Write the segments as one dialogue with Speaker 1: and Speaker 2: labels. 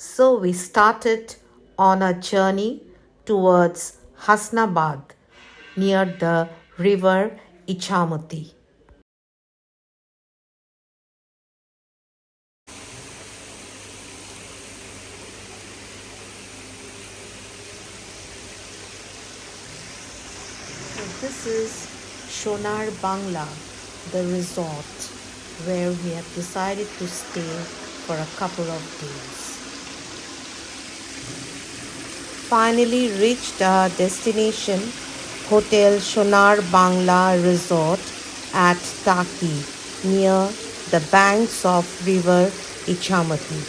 Speaker 1: So we started on a journey towards Hasnabad near the river Icchamati. So this is Sonar Bangla, the resort where we have decided to stay for a couple of days. Finally reached our destination, Hotel Sonar Bangla Resort at Taki, near the banks of river Icchamati.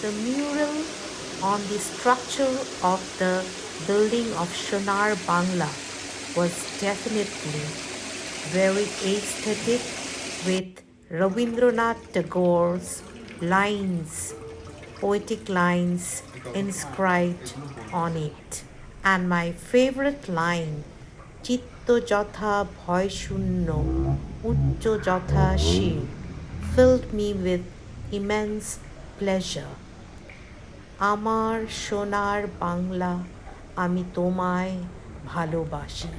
Speaker 1: The mural on the structure of the building of Sonar Bangla was definitely very aesthetic, with Rabindranath Tagore's lines, poetic lines inscribed on it. And my favorite line, Chitto Jatha Bhoy Shunno, Uchcho Jatha Shir, filled me with immense pleasure. আমার সোনার বাংলা আমি তোমায় ভালোবাসি।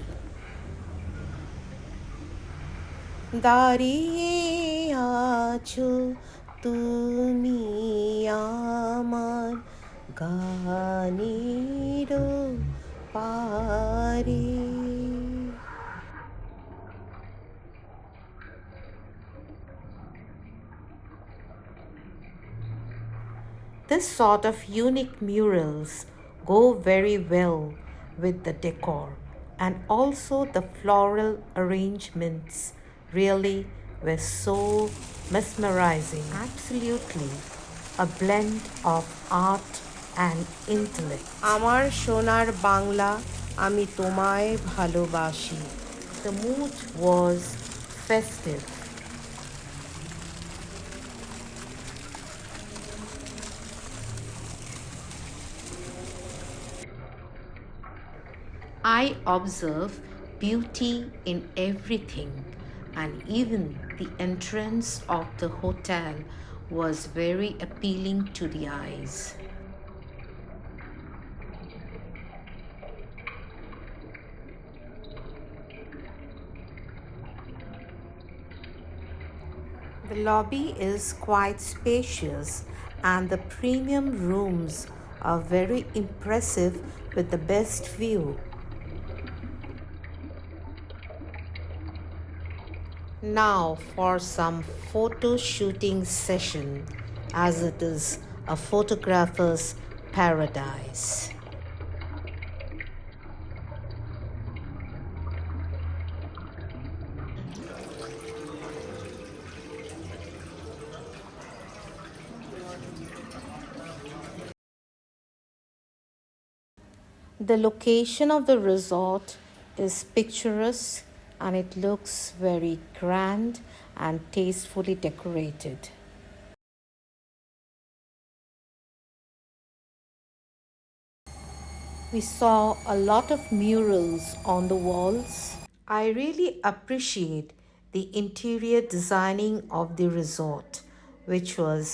Speaker 1: দাঁড়িয়ে আছো তুমি আমার গানের পারে। This sort of unique murals go very well with the decor, and also the floral arrangements really were so mesmerizing. Absolutely a blend of art and intellect. আমার সোনার বাংলা আমি তোমায় ভালোবাসি. The mood was festive. I observe beauty in everything, and even the entrance of the hotel was very appealing to the eyes. The lobby is quite spacious, and the premium rooms are very impressive with the best view. Now for some photo shooting session, as it is a photographer's paradise. The location of the resort is picturesque, and it looks very grand and tastefully decorated. We saw a lot of murals on the walls. I really appreciate the interior designing of the resort, which was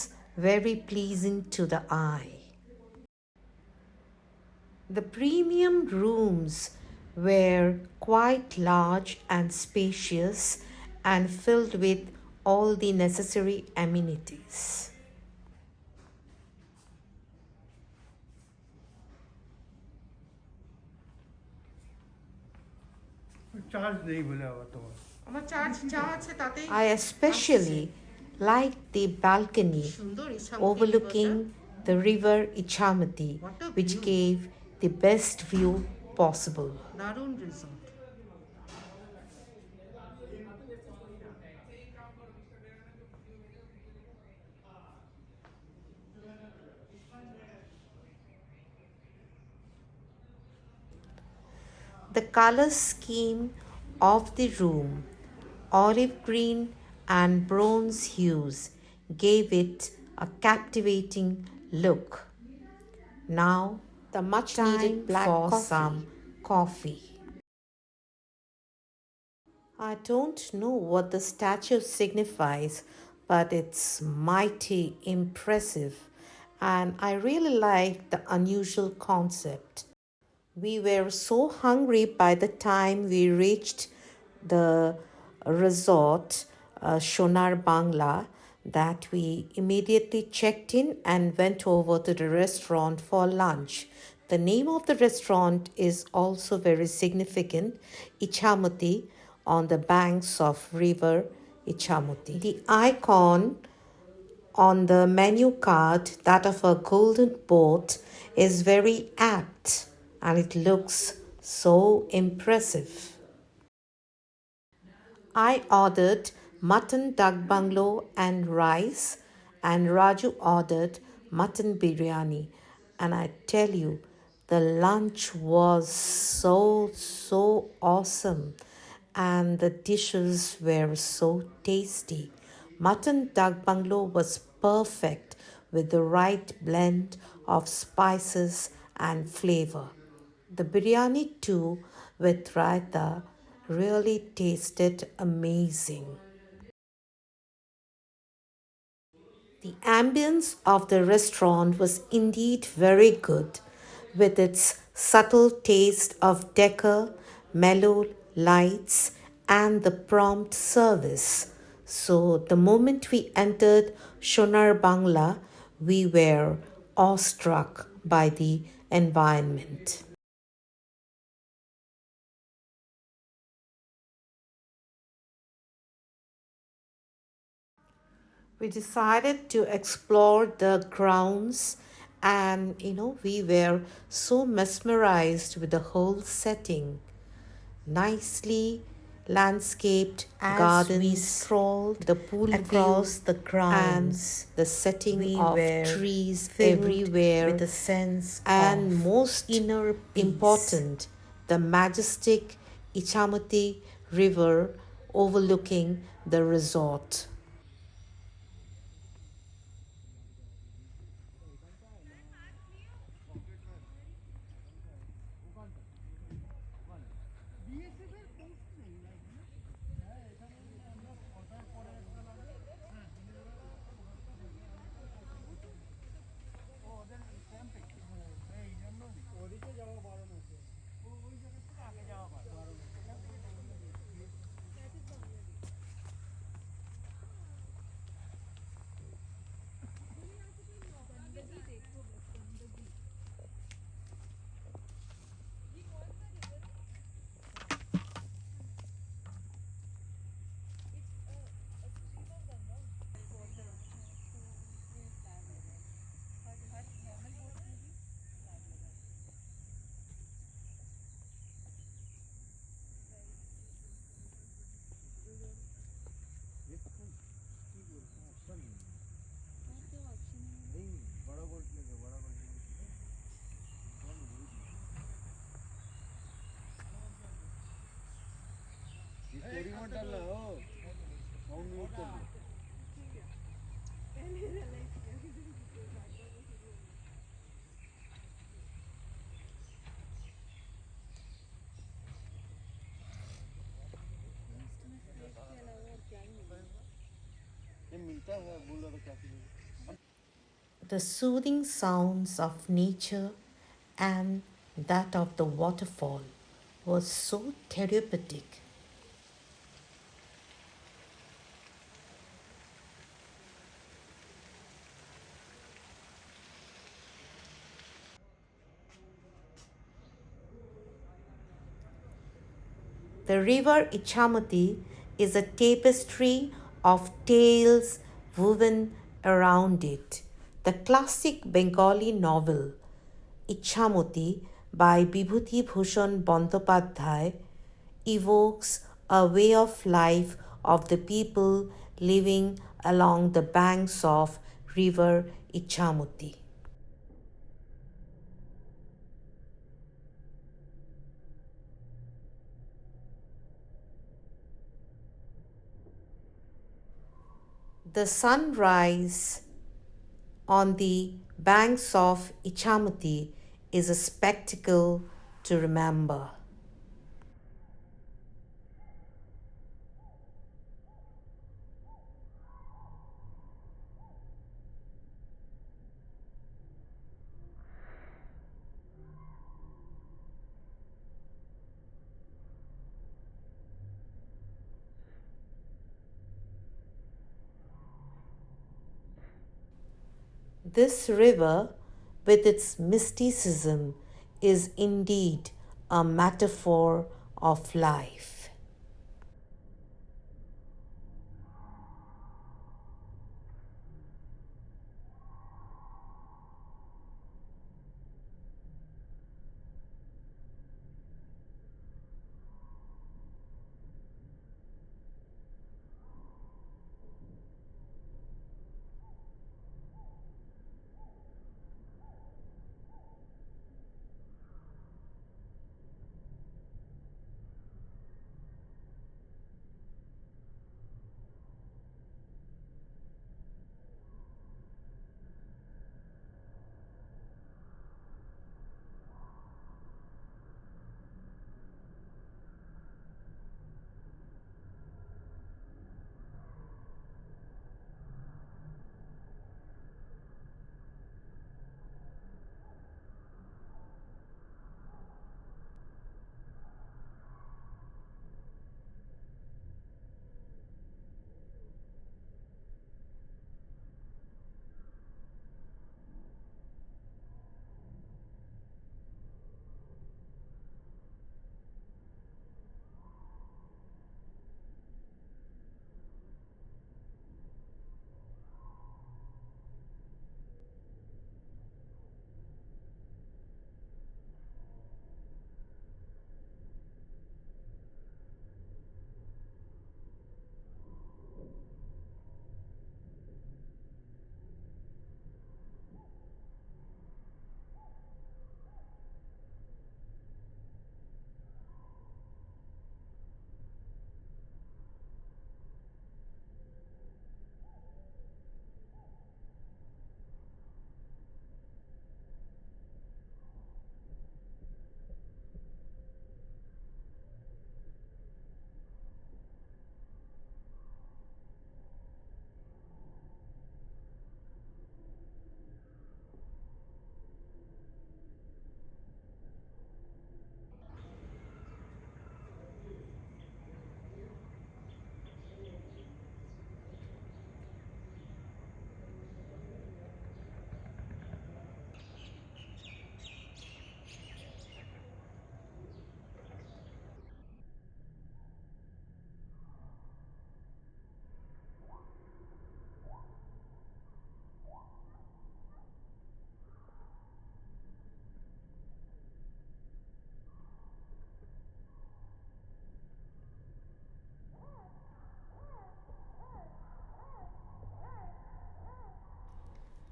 Speaker 1: very pleasing to the eye. The premium rooms were quite large and spacious and filled with all the necessary amenities. I especially liked the balcony overlooking the river Icchamati, which gave the best view possible. The color scheme of the room, olive green and bronze hues, gave it a captivating look. Now, the much needed black for coffee. Some coffee. I don't know what the statue signifies, but it's mighty impressive. And I really like the unusual concept. We were so hungry by the time we reached the resort, Sonar Bangla, that we immediately checked in and went over to the restaurant for lunch. The name of the restaurant is also very significant, Icchamati, on the banks of river Icchamati. The icon on the menu card, that of a golden boat, is very apt and it looks so impressive. I ordered mutton duck bungalow and rice, and Raju ordered mutton biryani. And I tell you, the lunch was so awesome, and the dishes were so tasty. Mutton duck bungalow was perfect with the right blend of spices and flavor. The biryani too with raita really tasted amazing. The ambience of the restaurant was indeed very good, with its subtle taste of decor, mellow lights, and the prompt service. So, the moment we entered Sonar Bangla, we were awestruck by the environment. We decided to explore the grounds, and we were so mesmerized with the whole setting. Nicely landscaped as gardens, we strolled the pool across the grounds, and the setting we of trees everywhere with a sense and of most inner peace. Important, the majestic Icchamati River overlooking the resort. The soothing sounds of nature and that of the waterfall was so therapeutic. The river Icchamati is a tapestry of tales woven around it. The classic Bengali novel Icchamati by Bibhuti Bhushan Bandyopadhyay evokes a way of life of the people living along the banks of river Icchamati. The sunrise on the banks of Icchamati is a spectacle to remember. This river, with its mysticism, is indeed a metaphor of life.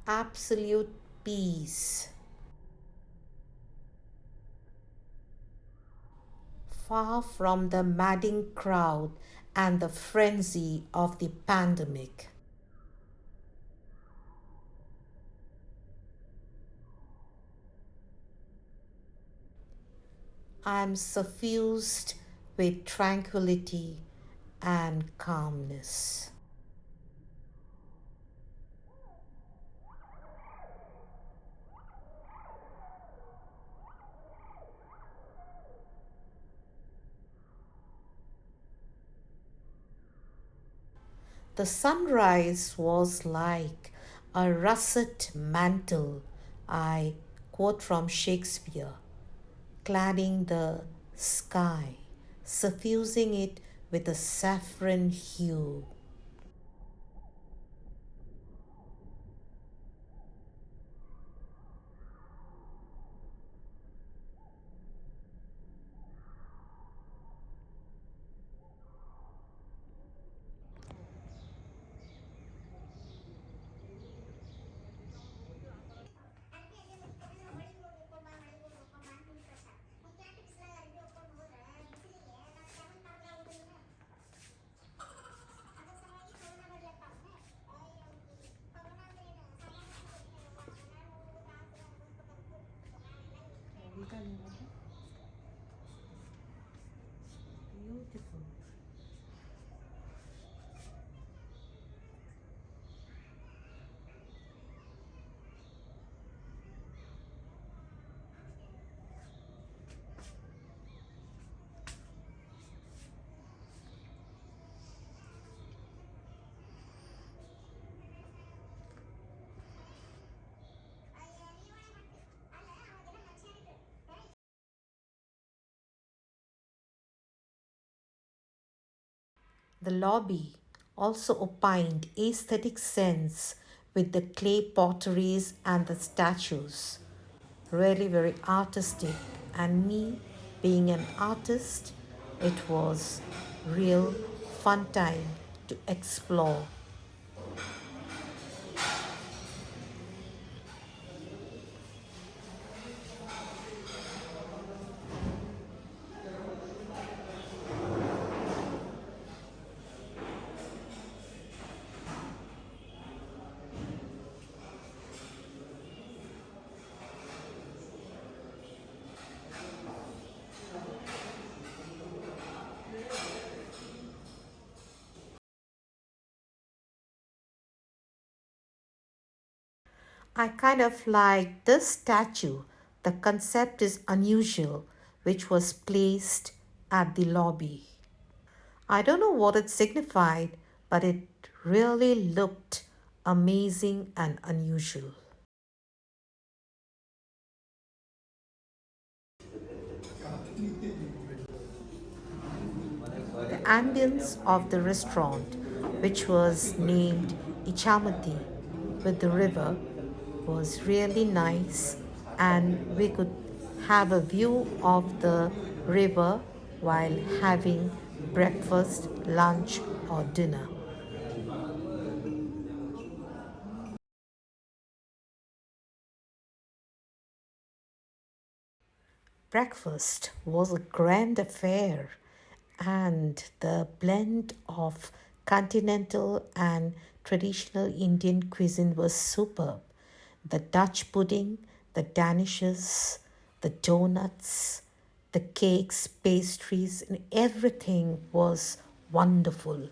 Speaker 1: Absolute peace, far from the madding crowd and the frenzy of the pandemic. I am suffused with tranquility and calmness. The sunrise was like a russet mantle, I quote from Shakespeare, cladding the sky, suffusing it with a saffron hue. Beautiful. The lobby also opined aesthetic sense with the clay potteries and the statues. Really very artistic, and me being an artist, it was real fun time to explore. I kind of like this statue. The concept is unusual, which was placed at the lobby. I don't know what it signified, but it really looked amazing and unusual. The ambience of the restaurant, which was named Icchamati with the river, was really nice, and we could have a view of the river while having breakfast, lunch, or dinner. Breakfast was a grand affair, and the blend of continental and traditional Indian cuisine was superb. The Dutch pudding, the danishes, the donuts, the cakes, pastries, and everything was wonderful.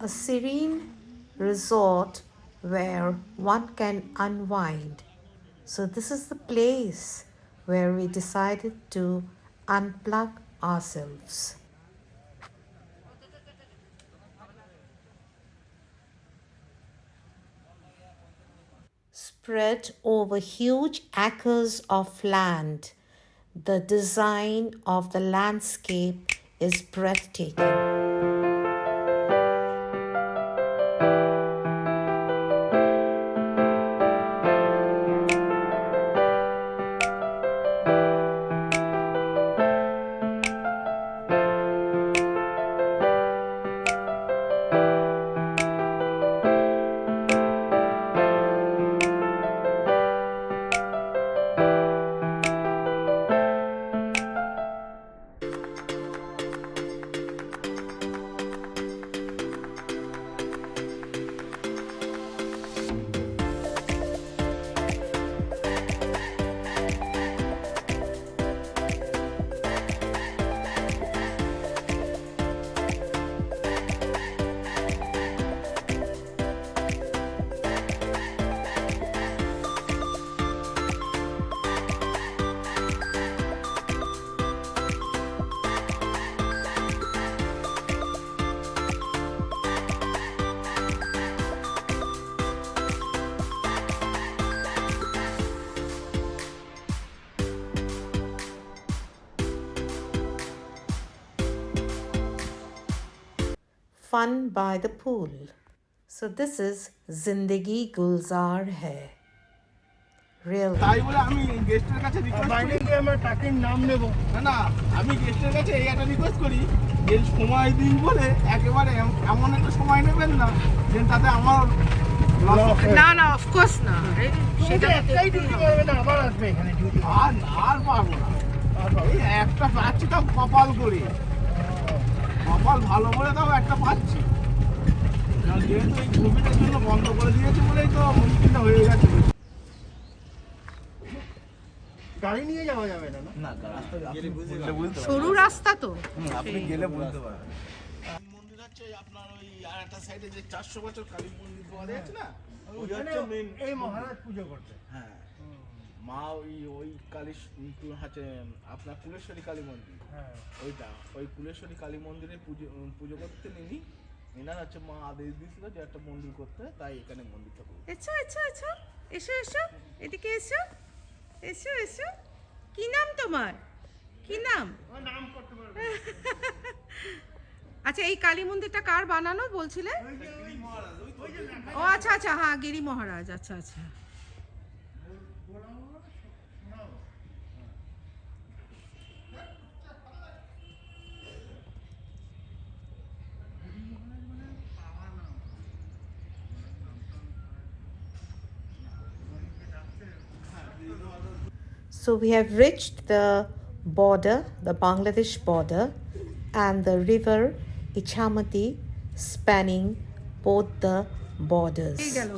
Speaker 1: A serene resort where one can unwind. So, this is the place where we decided to unplug ourselves. Spread over huge acres of land, the design of the landscape is breathtaking. Fun by the pool. So this is Zindagi Gulzar Hai. Really.
Speaker 2: তাই বলে আমি গেস্টের কাছে request করি যে আমরা টাকির নাম নেব না না আমি গেস্টের কাছে এই একটা রিকোয়েস্ট করি যে সময় দিন বলে একেবারে এমন একটা সময় নেবেন না যে তাতে আমার
Speaker 3: না না অফ কোর্স না সেটা
Speaker 2: একটাই ডিউটি করবে না আবার আসবে এখানে ডিউটি আর আর পারবো না এই একটা পাচ্ছি তো কপাল করে কপাল ভালো বলে তাও একটা পাচ্ছি যেহেতু এই কোভিডের জন্য বন্ধ করে দিয়েছে বলেই তো মুশকিলটা হয়ে গেছে গাড়ি নিয়ে যাওয়া যাবে না না
Speaker 3: সরু রাস্তা তো
Speaker 2: আপনি গেলে বলতে পারেন মন্দির হচ্ছে আপনার ওই আর একটা সাইডে যে 400 বছর কালী মন্দির পাওয়া যাচ্ছে না ওই হচ্ছে মেইন এই মহারাজ পুজো করতে হ্যাঁ মা ওই কালী হচ্ছে আপনার কুলেশ্বরী কালী মন্দির, হ্যাঁ ওইটা, ওই কুলেশ্বরী কালী মন্দিরে পুজো করতে নিনি, এনার হচ্ছে মা আদেশ দিয়েছিল যে একটা মন্দির করতে, তাই এখানে মন্দিরটা করবো।
Speaker 3: এসো এসো এসো এসো এসো এদিকে এসো এসো এসো। কি নাম তোমার, কি নাম?
Speaker 2: নাম করতে পারবে।
Speaker 3: আচ্ছা এই কালী মন্দিরটা কার বানানো বলছিলে? ও আচ্ছা আচ্ছা, হ্যাঁ গিরি মহারাজ, আচ্ছা আচ্ছা।
Speaker 1: So we have reached the border, the Bangladesh border, and the river Icchamati spanning both the borders.
Speaker 3: এই গেল।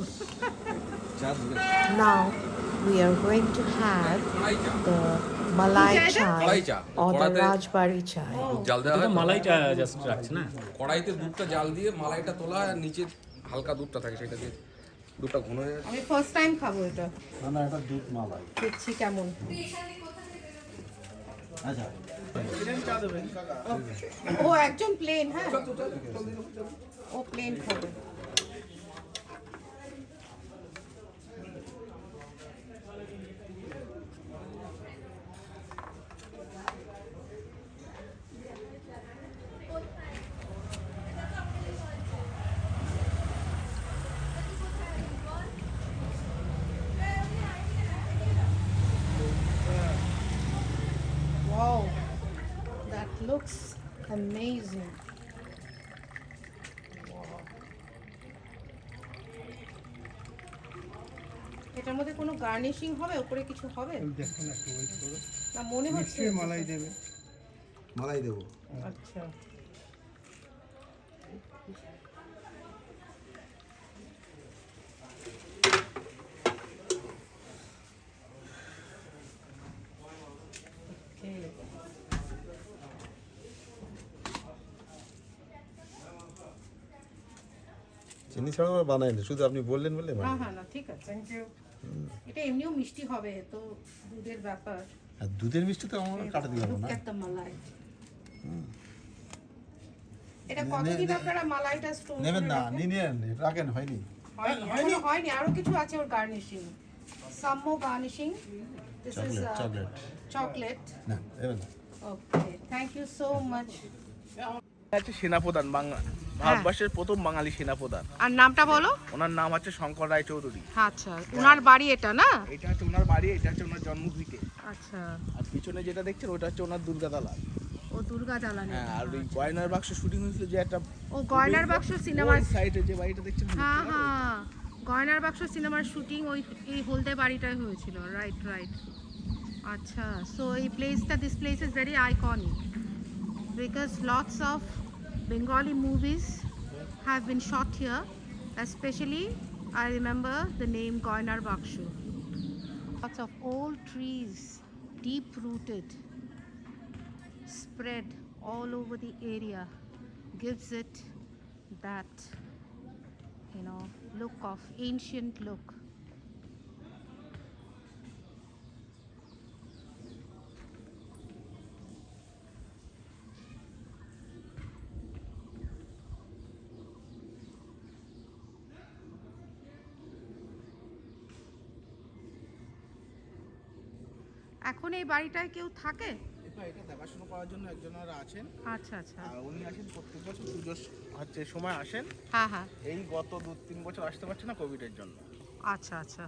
Speaker 1: Now we are going to have the Malai
Speaker 3: Malai
Speaker 1: chai or the Rajbari chai.
Speaker 4: জাল দেওয়া হয় তো?
Speaker 5: মালাইটা just রাখছে না,
Speaker 4: কড়াইতে দুধটা জাল দিয়ে মালাইটা তোলা হয়, আর নিচে হালকা দুধটা থাকে, সেটা দিয়ে দুধটা ঘন হয়ে যায়।
Speaker 3: আমি ফার্স্ট টাইম খাবো এটা,
Speaker 2: না এটা দুধ মালাই।
Speaker 3: দেখছি কেমন।
Speaker 2: আচ্ছা চা দেবেন কাকা?
Speaker 3: ও একজন প্লেন, হ্যাঁ ও প্লেন খাবে। Wow, that looks amazing. এটার মধ্যে কোনো গার্নিশিং হবে, উপরে কিছু হবে?
Speaker 2: দেখুন একটু ওয়েট করো,
Speaker 3: না মনে হচ্ছে
Speaker 2: মালাই দেবে, মালাই দেবো।
Speaker 3: আচ্ছা okay.
Speaker 6: চিনি ছাড়া আমরা বানাইনি, শুধু আপনি বললেন বলে
Speaker 3: হ্যাঁ হ্যাঁ না ঠিক আছে, থ্যাংক ইউ। এটা এমনিও মিষ্টি হবে, তো দুধের ব্যাপার।
Speaker 6: আর দুধের মিষ্টি তো আমরা কাটা দিয়ে যাবো না।
Speaker 3: একটা মালাই, এটা কতদিন আপনারা মালাইটা স্টোর করে
Speaker 6: নেবেন না,
Speaker 3: রাখেন?
Speaker 6: নিয়ে রাখেন, হয়নি।
Speaker 3: এখনো হয়নি, আরো কিছু আছে ওর garnishing, some more garnishing. This is
Speaker 6: chocolate
Speaker 3: chocolate.
Speaker 6: না নেবেন না।
Speaker 3: Okay, thank you so much.
Speaker 2: হচ্ছে সেনাপ্রধান, ভারতবর্ষের প্রথম বাঙালি সেনাপ্রধান।
Speaker 3: আর নামটা বলো?
Speaker 2: ওনার নাম হচ্ছে শঙ্কর রায় চৌধুরী।
Speaker 3: আচ্ছা, ওনার বাড়ি এটা না?
Speaker 2: এটা হচ্ছে ওনার বাড়ি, এটা হচ্ছে ওনার জন্মভূমিতে।
Speaker 3: আচ্ছা,
Speaker 2: আর পিছনে যেটা দেখছেন ওটা হচ্ছে ওনার দুর্গা দালান।
Speaker 3: ও দুর্গা জ্বালানি।
Speaker 2: হ্যাঁ, আর ওই গয়নার বাক্স শুটিং হয়েছিল যে একটা,
Speaker 3: ও গয়নার বাক্স সিনেমার
Speaker 2: সাইডে যে বাড়িটা দেখছেন,
Speaker 3: হ্যাঁ হ্যাঁ, গয়নার বাক্স সিনেমার শুটিং ওই এই হলদে বাড়িটায় হয়েছিল, রাইট রাইট। আচ্ছা, সো এই প্লেসটা, this place is very iconic because lots of Bengali movies have been shot here, especially I remember the name Goinar Bakshu. Lots of old trees, deep rooted, spread all over the area, gives it that, you know, look of ancient look. এখন এই বাড়িটায় কেউ থাকে?
Speaker 2: এটা দেখাশোনা করার জন্য একজনেরা আছেন।
Speaker 3: আচ্ছা আচ্ছা,
Speaker 2: আর উনি আসেন প্রত্যেক বছর পুজোর হচ্ছে সময় আসেন।
Speaker 3: হ্যাঁ হ্যাঁ,
Speaker 2: এই গত 2-3 বছর আসতে পারছে না কোভিডের জন্য।
Speaker 3: আচ্ছা আচ্ছা।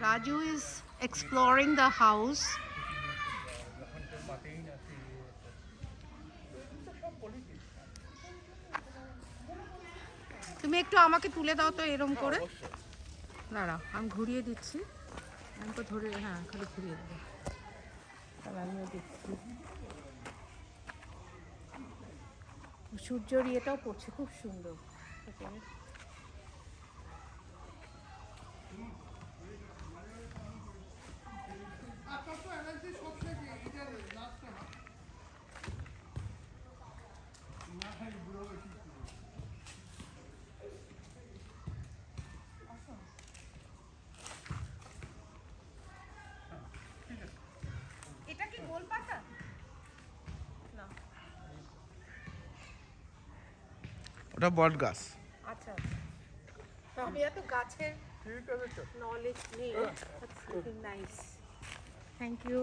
Speaker 3: Raju is exploring the house. তুমি একটু আমাকে তুলে দাও তো এরম করে, দাঁড়া আমি ঘুরিয়ে দিচ্ছি, আমি তো ধরে, হ্যাঁ খালি ঘুরিয়ে দেবো, তাহলে আমিও দেখছি। সূর্যর ইয়েটাও পড়ছে খুব সুন্দর।
Speaker 2: ওটা বট গাছ।
Speaker 3: আচ্ছা তো আমি এত গাছের নলেজ নেই। Nice, thank you.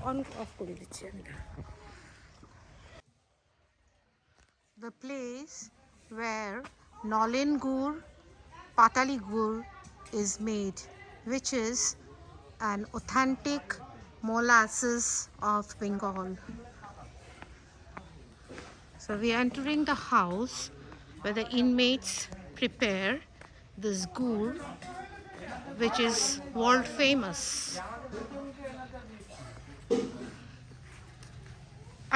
Speaker 3: On off করে দিচ্ছি আমি। The place where Nolen gur, Patali gur is made, which is an authentic molasses of Bengal. So we are entering the house where the inmates prepare this gur, which is world famous.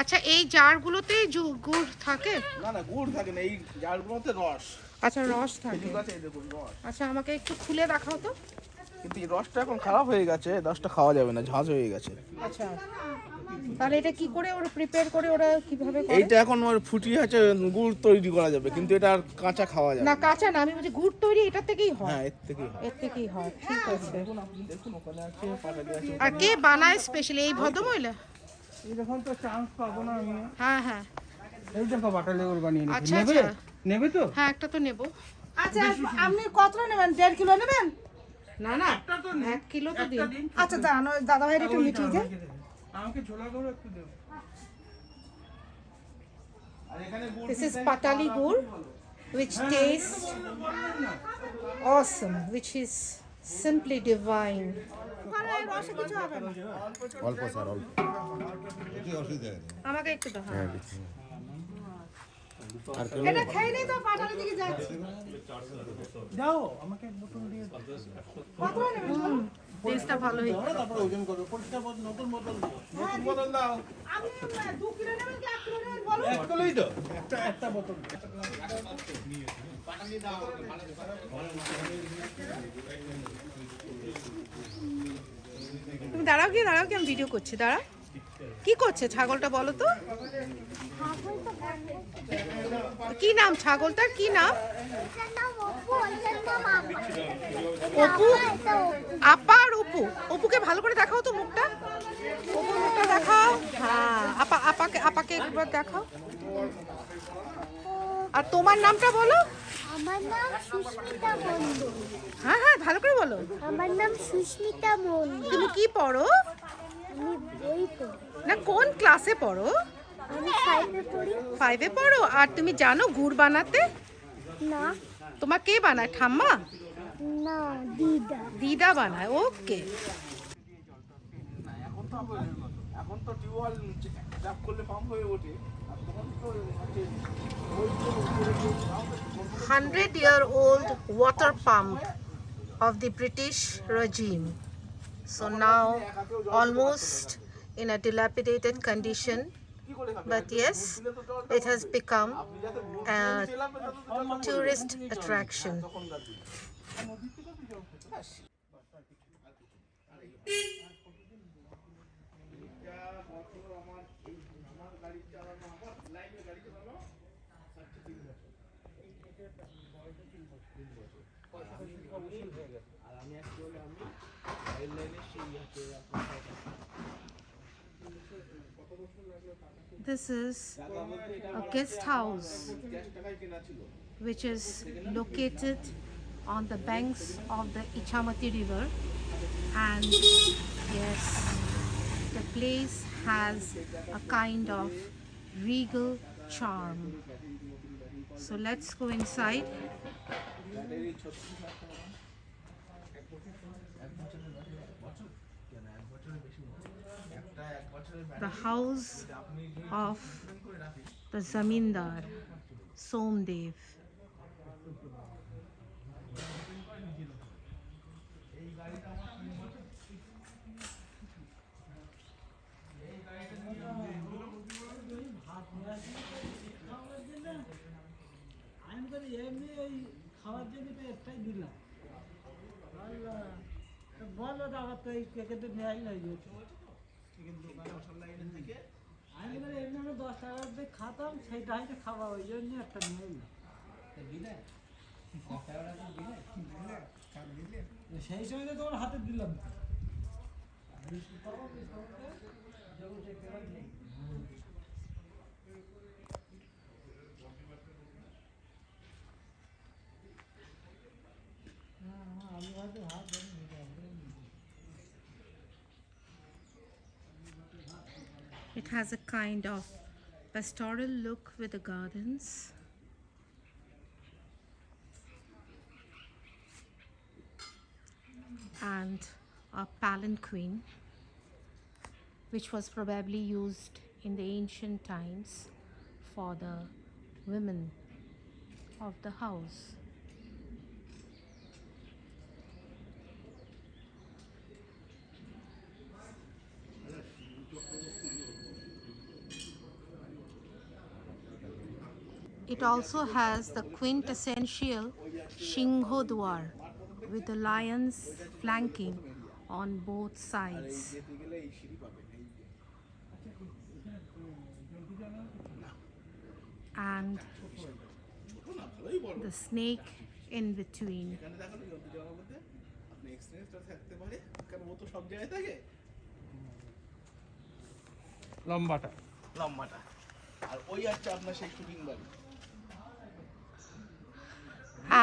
Speaker 3: আচ্ছা এই জারগুলোতেই গুড় থাকে?
Speaker 2: না না, গুড় থাকে না, এই জারগুলোতে রস।
Speaker 3: আচ্ছা রস থাকে।
Speaker 2: খেজুর গাছে এই দেখুন রস।
Speaker 3: আচ্ছা আমাকে একটু খুলে দেখাও তো।
Speaker 2: কিন্তু এই রসটা এখন খারাপ হয়ে গেছে, রসটা খাওয়া যাবে না, ঝাঁঝ হয়ে গেছে।
Speaker 3: আচ্ছা তাহলে এটা কি করে ওরা প্রিপেয়ার করে, ওরা কিভাবে করে?
Speaker 2: এইটা এখন ওর ফুটিয়ে আছে, গুড় তৈরি করা যাবে, কিন্তু এটা আর কাঁচা খাওয়া যাবে
Speaker 3: না কাঁচা না, আমি বলছি গুড় তৈরি এটা থেকেই হয়।
Speaker 2: হ্যাঁ, এর থেকেই হয়।
Speaker 3: এর থেকেই হয়, ঠিক আছে।
Speaker 2: দেখুন ওখানে আছে, পাটালি আছে।
Speaker 3: আর কে বানায় স্পেশালি, এই ভদ্রমহিলা?
Speaker 2: এই যখন তো চান্স পাবো না আমি।
Speaker 3: হ্যাঁ হ্যাঁ
Speaker 2: এই দেখো পাটালি গুড় বানিয়ে নিয়েছি।
Speaker 3: আচ্ছা আচ্ছা
Speaker 2: নেবে তো?
Speaker 3: হ্যাঁ একটা তো নেব।
Speaker 5: আচ্ছা আপনি কতটা নেবেন? 1.5 কিলো নেবেন?
Speaker 3: না না 1 কিলো তো দিন।
Speaker 5: আচ্ছা দাঁড়ান, ওই দাদা ভাইয়ের একটু মিটিয়ে দেন।
Speaker 2: আমাকে ঝোলা গুড় একটু দেব।
Speaker 3: This is Patali gur, which tastes awesome, which is simply divine.
Speaker 5: রসে কিছু হবে না।
Speaker 6: অল্প স্যার অল্প, এটি অসুবিধা নেই।
Speaker 3: আমাকে একটু দাও। হ্যাঁ
Speaker 6: আর কেউ
Speaker 5: এটা খেয়ে নেই তো পাটালি দিকে যাচ্ছি।
Speaker 2: দাও আমাকে এক বোতল দিয়ে।
Speaker 5: কতটা নেবেন?
Speaker 3: টেস্টটা ভালোই।
Speaker 6: তারপর ওজন করবে, পরিষ্কার নতুন বোতল দিও।
Speaker 2: নতুন বোতল দাও।
Speaker 5: আপনি 2 কিলো নেবেন কি 1 কিলো নেবেন বলুন?
Speaker 2: এক কিলোই তো, একটা বোতল।
Speaker 3: তুমি দাঁড়াও কি আমি ভিডিও করছি, দাঁড়া। কি করছে ছাগলটা বলো তো? কি নাম ছাগলটার, কি নাম? অপু। আপা আর অপু। অপুকে ভালো করে দেখাও তো মুখটা, অপুর মুখটা দেখাও। হ্যাঁ আপাকে একবার দেখাও। আর তোমার নামটা বলো।
Speaker 7: আমার নাম সুস্মিতা মণ্ডল।
Speaker 3: হ্যাঁ হ্যাঁ ভালো করে বলো।
Speaker 7: আমার নাম সুস্মিতা মণ্ডল।
Speaker 3: তুমি কি পড়ো?
Speaker 7: আমি বই পড়ি।
Speaker 3: না কোন ক্লাসে পড়ো?
Speaker 7: আমি 5-এ পড়ি।
Speaker 3: 5-এ পড়ো। আর তুমি জানো গুড় বানাতে?
Speaker 7: না
Speaker 3: তোমার কে বানায়, ঠাম্মা?
Speaker 7: না দিদা।
Speaker 3: দিদা বানায়, ওকে।
Speaker 2: এখন তো টিউবওয়েল চাপ করলে পাম্প হয়ে ওঠে, আর তখন তো
Speaker 3: 100-year-old water pump of the British regime. So now almost in a dilapidated condition, but yes, it has become a tourist attraction. This is a guest house which is located on the banks of the Icchamati River, and yes, the place has a kind of regal charm. So let's go inside. The house of the Zamindar, Somdev.
Speaker 8: খাওয়ার জন্য তো একটাই দিলাম। বলো দাদা তো এই কেকেতে নেয় না, আমি মানে এমনি আমি 10 টাকা দিয়ে খাতাম, সেইটা হয়তো খাওয়া, ওই জন্য একটা নিয়ে এলাম। সেই সময় তো তোমার হাতে দিলাম।
Speaker 3: It has a kind of pastoral look with the gardens. And a palanquin, which was probably used in the ancient times for the women of the house. It also has the quintessential Singhodwar with the lions flanking on both sides. And the snake in between.
Speaker 2: লম্বাটা আর ওই হচ্ছে আপনার সেই shooting বাড়ি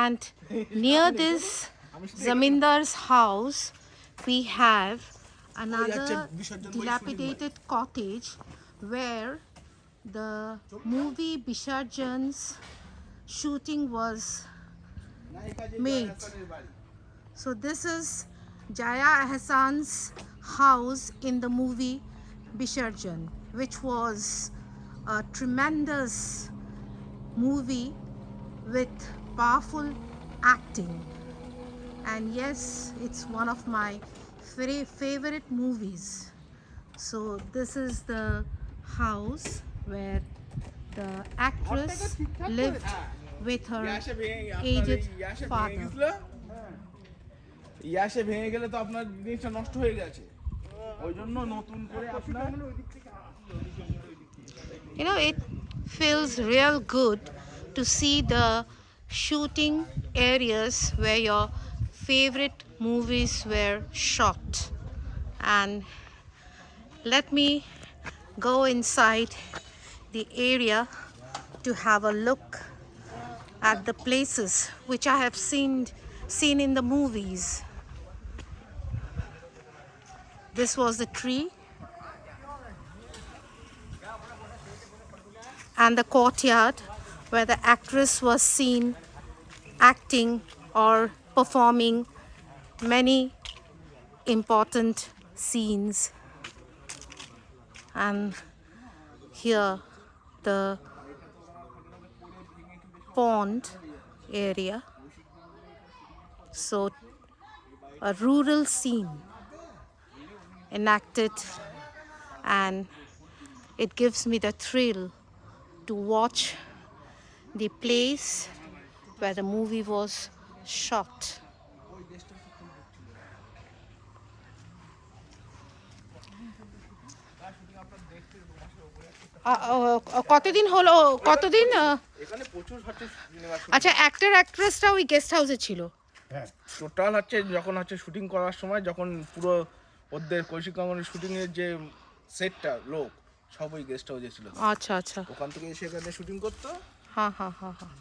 Speaker 3: And near this Zamindar's house, we have another dilapidated cottage where the movie Bisharjan's shooting was made. So this is Jaya Ahsan's house in the movie Bisharjan, which was a tremendous movie with powerful acting. And yes, it's one of my very favorite movies. So this is the house where the actress lived with her aged father.
Speaker 2: ইয়াসে ভেঙে গেলে তো আপনার জিনিসটা নষ্ট হয়ে গেছে ওই জন্য নতুন করে আপনার
Speaker 3: You know, it feels real good to see the shooting areas where your favorite movies were shot. And let me go inside the area to have a look at the places which I have seen in the movies. This was the tree and the courtyard where the actress was seen acting or performing many important scenes. And here the pond area. So a rural scene enacted, and it gives me the thrill to watch the place where the movie was shot. কতদিন হলো কতদিন
Speaker 2: এখানে প্রচুর হচ্ছে
Speaker 3: আচ্ছা actor অ্যাক্ট্রেসরা ওই guest হাউসে ছিল
Speaker 2: হ্যাঁ টোটাল হচ্ছে যখন হচ্ছে শুটিং করার সময় যখন পুরো ওদের কৌশিক গাঙ্গুলির শুটিং এর যে সেটটা লোক সব ওই গেস্ট হাউসে ছিল
Speaker 3: আচ্ছা আচ্ছা
Speaker 2: ওখান থেকে এসে এখানে শুটিং করতো
Speaker 3: হ্যাঁ হ্যাঁ হ্যাঁ হ্যাঁ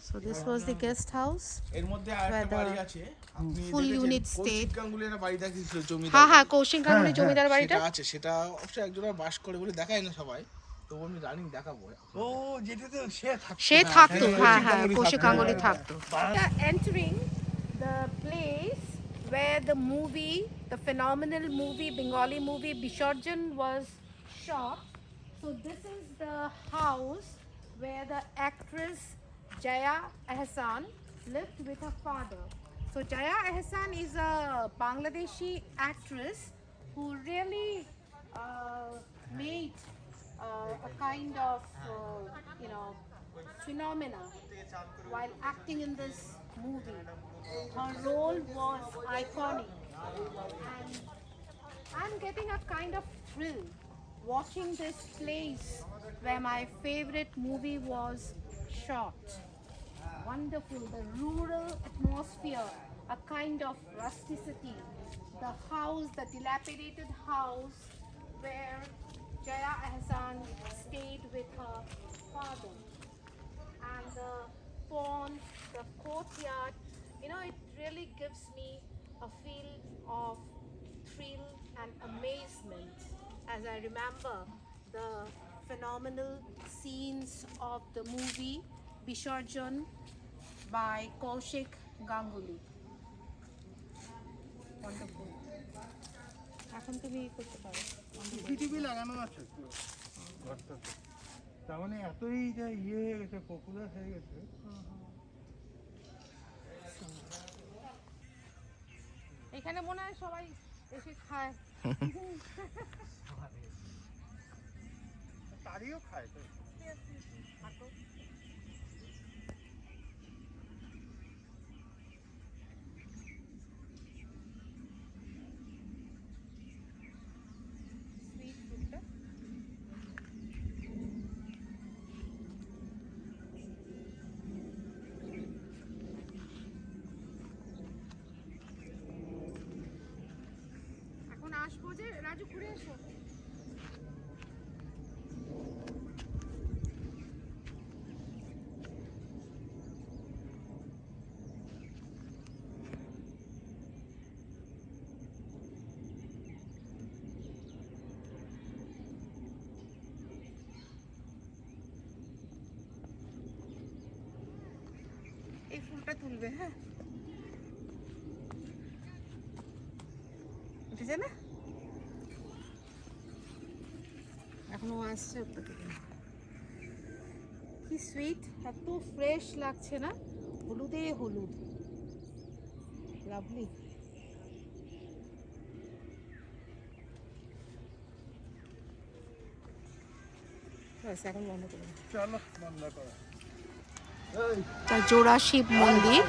Speaker 3: So this was the guest house
Speaker 2: এর মধ্যে আরেকটা বাড়ি আছে আপনি
Speaker 3: full
Speaker 2: দেখেছেন,
Speaker 3: unit
Speaker 2: কৌশিক
Speaker 3: stayed.
Speaker 2: গাঙ্গুলির একটা বাড়ি দেখিয়েছিল জমিদার
Speaker 3: হ্যাঁ হ্যাঁ কৌশিক গাঙ্গুলি জমিদার বাড়িটা
Speaker 2: সেটা আছে সেটা অবশ্যই একজনা বাস করে বলে দেখায় না সবাই তো আমি রানিং দেখাবো ও যেটাতে
Speaker 3: সে থাকতো হ্যাঁ হ্যাঁ
Speaker 2: গাঙ্গুলি
Speaker 3: কৌশিক
Speaker 2: থাকতো।
Speaker 3: গাঙ্গুলি থাকতো entering the place where the movie, the phenomenal movie, Bengali movie Bisharjan was shot. So this is the house where the actress Jaya Ahsan lived with her father. So Jaya Ahsan is a Bangladeshi actress who really made a kind of phenomena while acting in this movie. Her role was iconic, and I'm getting a kind of thrill watching this place where my favorite movie was shot. Wonderful, the rural atmosphere, a kind of rusticity, the house, the dilapidated house where Jaya Ahsan stayed with her father, and the pond, the courtyard. You know, it really gives me a feel of thrill and amazement as I remember the phenomenal scenes of the movie Bisharjan by Kaushik Ganguly. Wonderful. এখন তুমি করতে পারো।
Speaker 2: TV লাগানো আছে পুরো ঘরটাতে। তার মানে এতই যে ইয়ে হয়ে গেছে, পপুলার হয়ে গেছে।
Speaker 3: এখানে মনে হয় সবাই এসে খায়।
Speaker 2: তারিও খায় তো।
Speaker 3: সুইট ফুডটা এখন আসবো যে রাজু ঘুরে এসো। এই ফুলটা তুলবে, হ্যাঁ উঠেছে না, এখনো আসছে ওটা থেকে। কি সুইট, এত ফ্রেশ লাগছে না, হলুদে হলুদ, লাভলি। ব্যাস এখন বন্ধ করে দাও।
Speaker 2: চলো বন্ধ করো।
Speaker 3: জোড়া শিব মন্দির,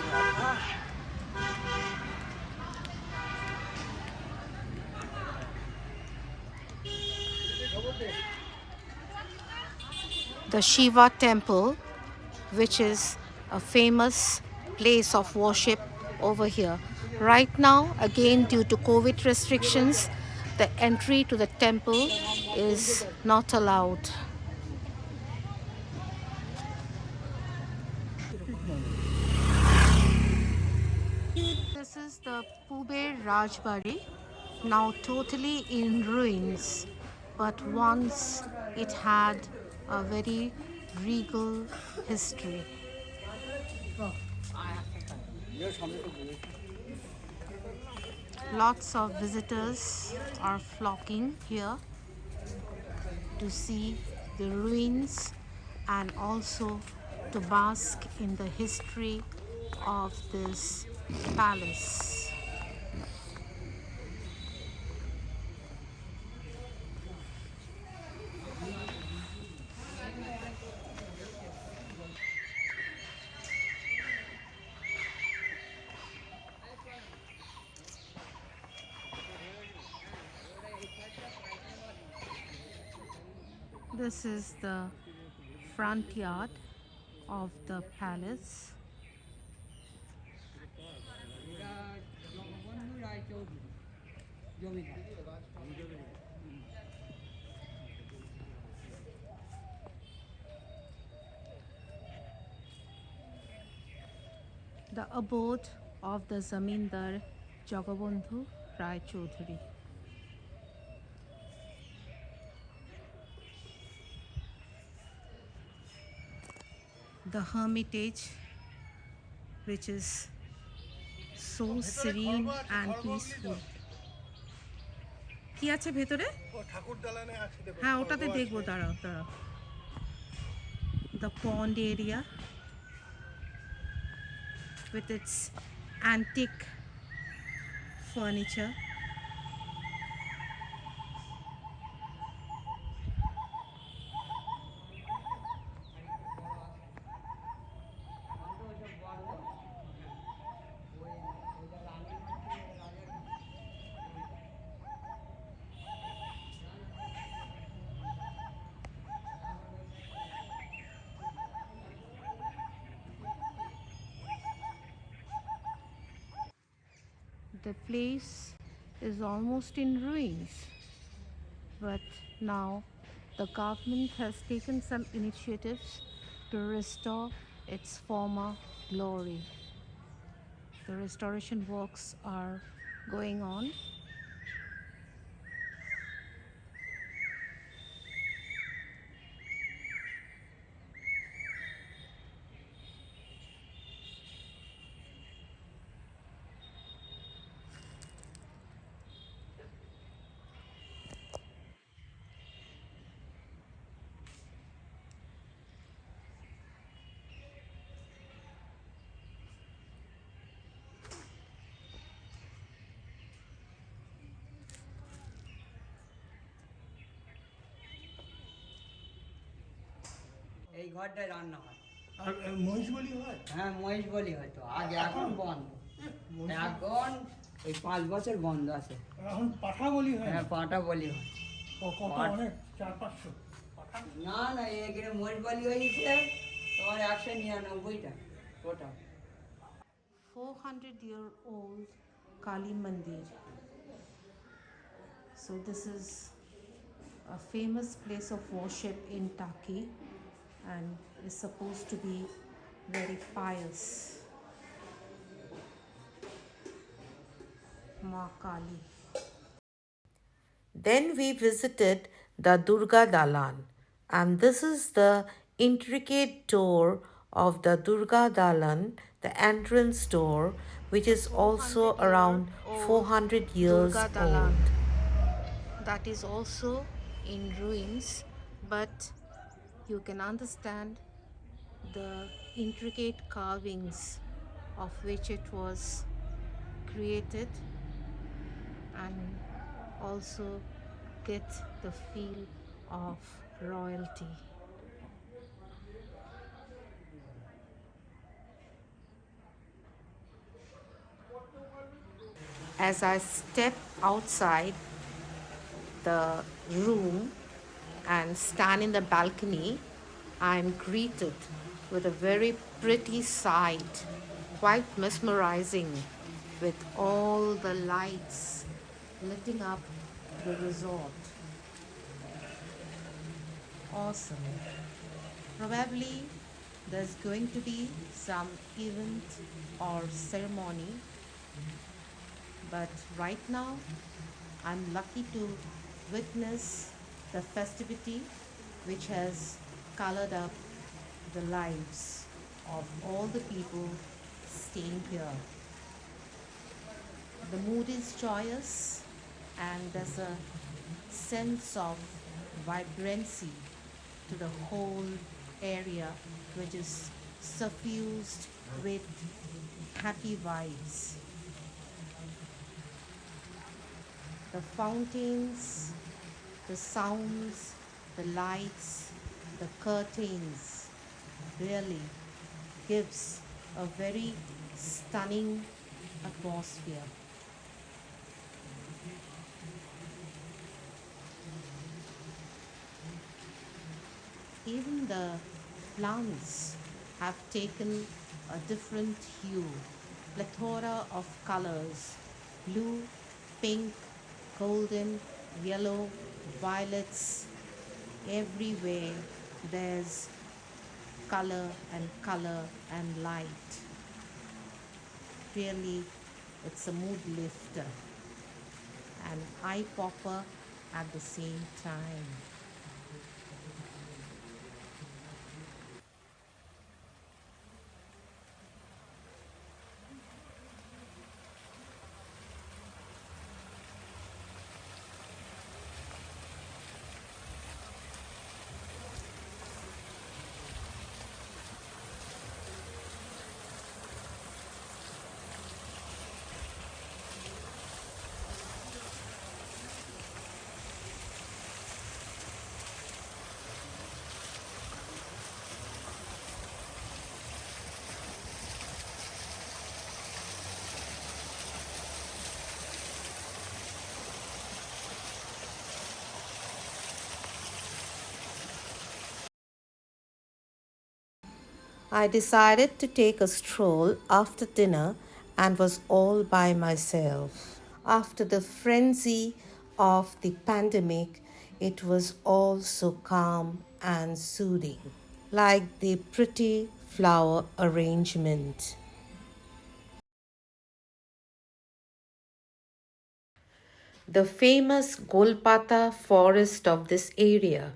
Speaker 3: the Shiva temple, which is a famous place of worship over here. Right now, again due to COVID restrictions, the entry to the temple is not allowed. This is the Pube Rajbari, now totally in ruins, but once it had a very regal history. Lots of visitors are flocking here to see the ruins and also to bask in the history of this palace. This is the front yard of the palace. The abode of the Zamindar Jagabandhu Rai Chaudhary. The hermitage, which is so serene and peaceful. কি আছে ভেতরে?
Speaker 2: ঠাকুর দালানে আছে দেখো।
Speaker 3: হ্যাঁ ওটাতে দেখবো, দাঁড়াও দাঁড়াও। The pond area with its antique furniture. The place is almost in ruins, but now the government has taken some initiatives to restore its former glory. The restoration works are going on.
Speaker 8: এই ঘরটায় রান্না হয়।
Speaker 2: আর মহিষ বলি হয়?
Speaker 8: হ্যাঁ, মহিষ বলি হয়তো আগে, এখন বন্ধ। এখন এই 5 বছর বন্ধ আছে।
Speaker 2: এখন পাঠা বলি হয়?
Speaker 8: হ্যাঁ, পাটা বলি হয়।
Speaker 2: কত
Speaker 8: পাঠ-
Speaker 2: অনেক 400-500 পাঠা?
Speaker 8: না না, এখানে মহিষ বলি হয়েছে তোমার 199টা total.
Speaker 1: 400-year-old Kali Mandir. So this is a famous place of worship in Taki and is supposed to be very pious. Ma Kali. Then we visited the Durga Dalan, and this is the intricate door of the Durga Dalan, the entrance door, which is also around 400 years
Speaker 3: Durga Dalan.
Speaker 1: old.
Speaker 3: That is also in ruins, but you can understand the intricate carvings of which it was created, and also get the feel of royalty. As I step outside the room and stand in the balcony, I am greeted with a very pretty sight, quite mesmerizing, with all the lights lighting up the resort. Awesome. Probably there's going to be some event or ceremony, but right now I'm lucky to witness the festivity which has colored up the lives of all the people staying here. The mood is joyous and there's a sense of vibrancy to the whole area, which is suffused with happy vibes. The fountains, the sounds, the lights, the curtains really gives a very stunning atmosphere. Even the plants have taken a different hue, plethora of colors: blue, pink, golden, yellow, violets. Everywhere there's color and light. Really, it's a mood lifter and eye popper at the same time. I decided to take a stroll after dinner and was all by myself. After the frenzy of the pandemic, it was all so calm and soothing, like the pretty flower arrangement.
Speaker 1: the famous Golpata forest of this area,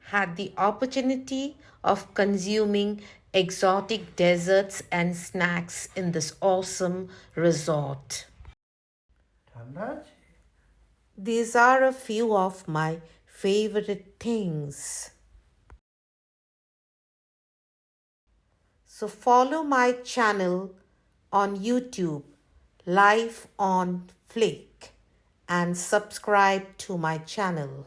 Speaker 1: had the opportunity of consuming exotic desserts and snacks in this awesome resort. These are a few of my favorite things. So follow my channel on YouTube, Life on Flick, and subscribe to my channel.